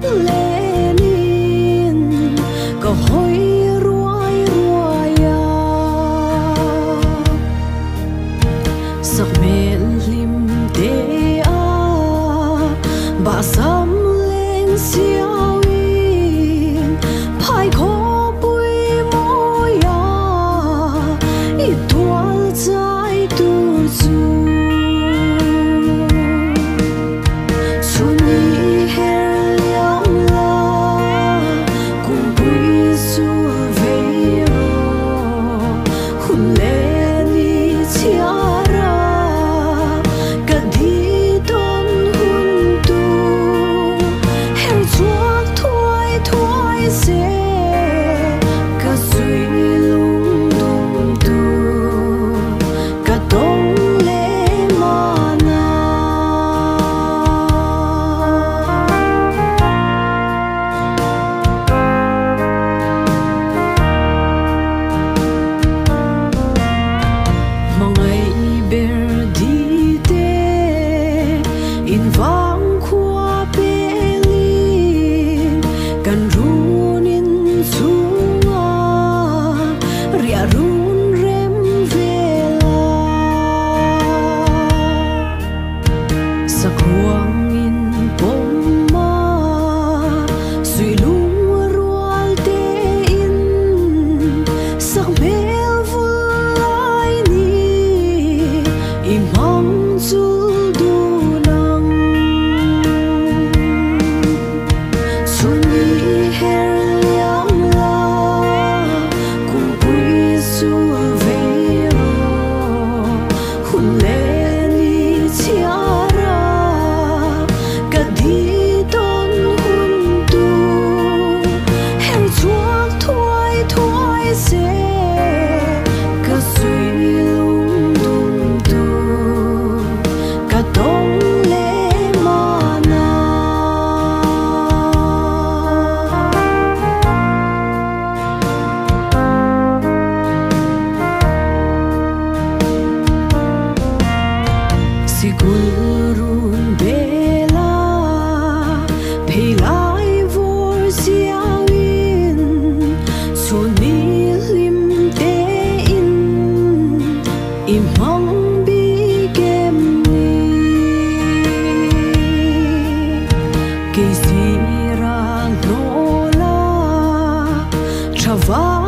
lenin có hối ruồi ruồi sắc mê lim te bà sắm lên xiao in phai khó bụi môi ít tual trái tu du vang khoa pelin kan runin sunga ria run rem vela sakruang in pomma sui lung rual te in sak bel vulai ni imang chul sigurun bela pelai vor siawin suni lim te in imong bigem ni kisira lola chava